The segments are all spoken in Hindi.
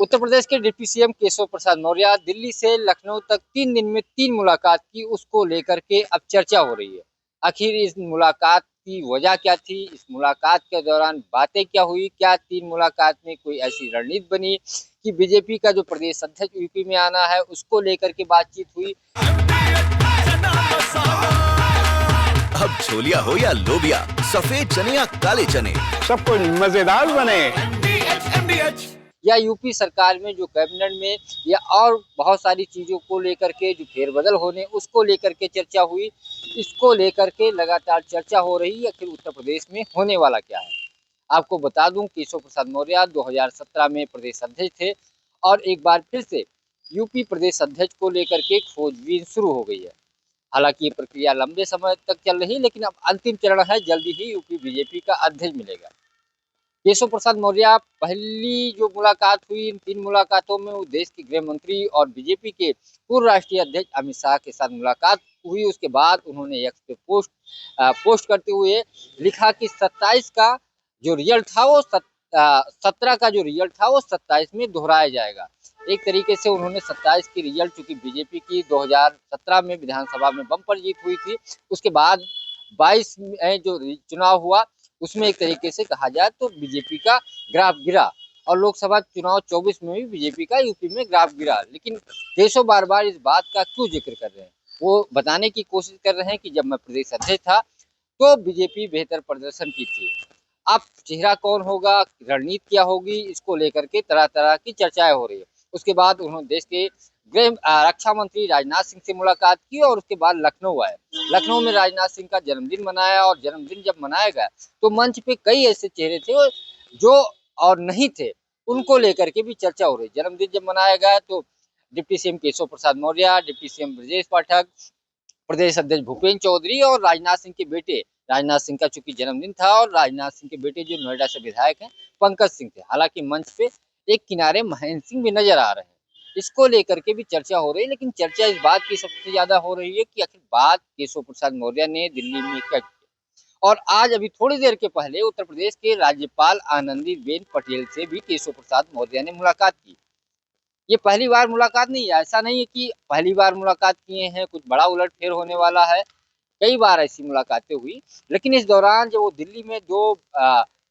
उत्तर प्रदेश के डिप्टी सीएम केशव प्रसाद मौर्य दिल्ली से लखनऊ तक 3 दिन में 3 मुलाकात की, उसको लेकर के अब चर्चा हो रही है। आखिर इस मुलाकात की वजह क्या थी, इस मुलाकात के दौरान बातें क्या हुई, क्या 3 मुलाकात में कोई ऐसी रणनीति बनी कि बीजेपी का जो प्रदेश अध्यक्ष यूपी में आना है उसको लेकर के बातचीत हुई। अब छोलिया हो या लोबिया, सफेद चने या काले चने, सब कुछ मजेदार बने। या यूपी सरकार में जो कैबिनेट में या और बहुत सारी चीजों को लेकर के जो फेरबदल होने उसको लेकर के चर्चा हुई, इसको लेकर के लगातार चर्चा हो रही है। आखिर उत्तर प्रदेश में होने वाला क्या है। आपको बता दूं, केशव प्रसाद मौर्य 2017 में प्रदेश अध्यक्ष थे और एक बार फिर से यूपी प्रदेश अध्यक्ष को लेकर के खोजबीन शुरू हो गई है। हालांकि ये प्रक्रिया लंबे समय तक चल रही है, लेकिन अब अंतिम चरण है, जल्दी ही यूपी बीजेपी का अध्यक्ष मिलेगा। केशव प्रसाद मौर्य पहली जो मुलाकात हुई, इन 3 मुलाकातों में वो देश के गृह मंत्री और बीजेपी के पूर्व राष्ट्रीय अध्यक्ष अमित शाह के साथ मुलाकात हुई। उसके बाद उन्होंने एक्स पे पोस्ट करते हुए लिखा कि 27 का जो रिजल्ट था वो 17 का जो रिजल्ट था वो 27 में दोहराया जाएगा। एक तरीके से उन्होंने 27 की रिजल्ट, चूंकि बीजेपी की 2017 में विधानसभा में बम्पर जीत हुई थी, उसके बाद 22 में जो चुनाव हुआ उसमें एक तरीके से कहा जाए तो बीजेपी का ग्राफ गिरा और लोकसभा चुनाव 24 में भी बीजेपी का यूपी में ग्राफ गिरा। लेकिन केशव बार बार इस बात का क्यों जिक्र कर रहे हैं, वो बताने की कोशिश कर रहे हैं कि जब मैं प्रदेश अध्यक्ष था तो बीजेपी बेहतर प्रदर्शन की थी। अब चेहरा कौन होगा, रणनीति क्या होगी, इसको लेकर के तरह तरह की चर्चाएं हो रही है। उसके बाद उन्होंने देश के रक्षा मंत्री राजनाथ सिंह से मुलाकात की और उसके बाद लखनऊ आए। लखनऊ में राजनाथ सिंह का जन्मदिन मनाया और जन्मदिन जब मनाया गया तो मंच पे कई ऐसे चेहरे थे जो और नहीं थे, उनको लेकर के भी चर्चा हो रही। जन्मदिन जब मनाया गया तो deputy CM Keshav Prasad Maurya, deputy CM Brajesh Pathak, प्रदेश अध्यक्ष भूपेंद्र चौधरी और राजनाथ सिंह के बेटे, राजनाथ सिंह का चूंकि जन्मदिन था और राजनाथ सिंह के बेटे जो नोएडा से विधायक हैं पंकज सिंह थे। हालांकि मंच पे एक किनारे महेंद्र सिंह भी नजर आ रहे हैं। इसको लेकर के भी चर्चा हो रही है, लेकिन चर्चा इस बात की सबसे ज्यादा हो रही है कि आखिर बात केशव प्रसाद मौर्य ने दिल्ली में क्या की। और आज अभी थोड़ी देर के पहले उत्तर प्रदेश के राज्यपाल आनंदीबेन पटेल से भी केशव प्रसाद मौर्य ने मुलाकात की। ये पहली बार मुलाकात नहीं है, ऐसा नहीं है कि पहली बार मुलाकात किए हैं, कुछ बड़ा उलटफेर होने वाला है। कई बार ऐसी मुलाकातें हुई, लेकिन इस दौरान जब वो दिल्ली में दो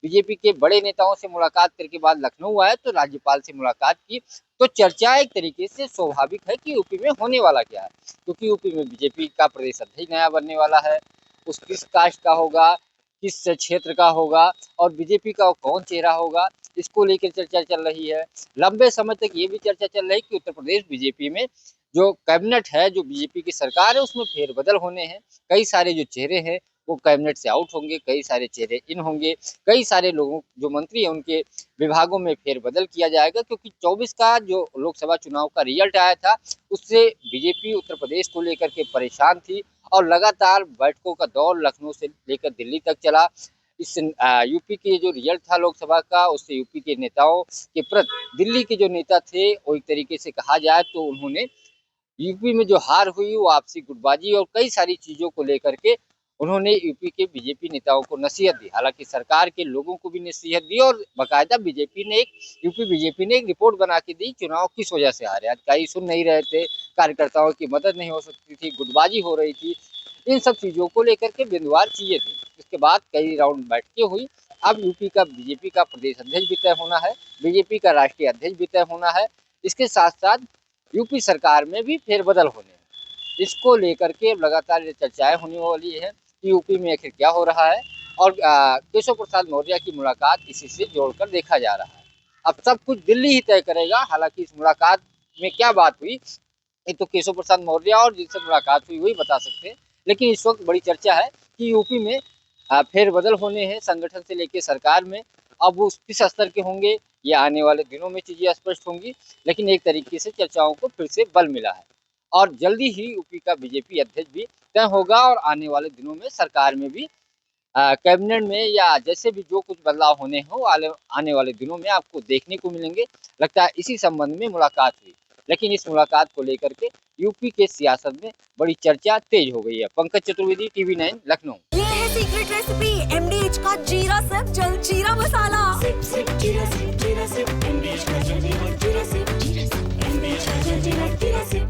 बीजेपी के बड़े नेताओं से मुलाकात करके बाद लखनऊ आए तो राज्यपाल से मुलाकात की, तो चर्चा एक तरीके से स्वाभाविक है कि यूपी में होने वाला क्या है। क्योंकि यूपी में बीजेपी का प्रदेश अध्यक्ष नया बनने वाला है, उस किस कास्ट का होगा, किस क्षेत्र का होगा और बीजेपी का कौन चेहरा होगा, इसको लेकर चर्चा चल रही है। लंबे समय तक ये भी चर्चा चल रही है कि उत्तर प्रदेश बीजेपी में जो कैबिनेट है, जो बीजेपी की सरकार है, उसमें फेरबदल होने हैं। कई सारे जो चेहरे हैं वो कैबिनेट से आउट होंगे, कई सारे चेहरे इन होंगे, कई सारे लोगों जो मंत्री हैं उनके विभागों में फेरबदल किया जाएगा। क्योंकि 24 का जो लोकसभा चुनाव का रिजल्ट आया था उससे बीजेपी उत्तर प्रदेश को लेकर के परेशान थी और लगातार बैठकों का दौर लखनऊ से लेकर दिल्ली तक चला। इस यूपी के जो रिजल्ट था लोकसभा का, उससे यूपी के नेताओं के प्रति दिल्ली के जो नेता थे वो एक तरीके से कहा जाए तो उन्होंने यूपी में जो हार हुई वो आपसी गुटबाजी और कई सारी चीजों को लेकर के उन्होंने यूपी के बीजेपी नेताओं को नसीहत दी। हालांकि सरकार के लोगों को भी नसीहत दी और बाकायदा यूपी बीजेपी ने एक रिपोर्ट बना के दी चुनाव किस वजह से हारे। अधिकारी सुन नहीं रहे थे, कार्यकर्ताओं की मदद नहीं हो सकती थी, गुटबाजी हो रही थी, इन सब चीजों को लेकर के बिंदुवार चीजें थी। इसके बाद कई राउंड बैठकें हुई। अब यूपी का बीजेपी का प्रदेश अध्यक्ष भी तय होना है, बीजेपी का राष्ट्रीय अध्यक्ष भी तय होना है। इसके साथ साथ यूपी सरकार में भी फेरबदल होने हैं। इसको लेकर के लगातार चर्चाएं होने वाली है कि यूपी में आखिर क्या हो रहा है और केशव प्रसाद मौर्य की मुलाकात इसी से जोड़कर देखा जा रहा है। अब सब कुछ दिल्ली ही तय करेगा। हालांकि इस मुलाकात में क्या बात हुई ये तो केशव प्रसाद मौर्य और जिनसे मुलाकात हुई वही बता सकते हैं। लेकिन इस वक्त बड़ी चर्चा है कि यूपी में फेरबदल होने हैं संगठन से लेकर सरकार में। अब वो किस स्तर के होंगे ये आने वाले दिनों में चीजें स्पष्ट होंगी, लेकिन एक तरीके से चर्चाओं को फिर से बल मिला है और जल्दी ही यूपी का बीजेपी अध्यक्ष भी तय होगा और आने वाले दिनों में सरकार में भी कैबिनेट में या जैसे भी जो कुछ बदलाव होने हो आने वाले दिनों में आपको देखने को मिलेंगे। लगता है इसी संबंध में मुलाकात हुई, लेकिन इस मुलाकात को लेकर के यूपी के सियासत में बड़ी चर्चा तेज हो गई है। पंकज चतुर्वेदी, TV9 लखनऊ। ये है सीक्रेट रेसिपी MDH का जीरा सिर्फ जलजीरा मसाला।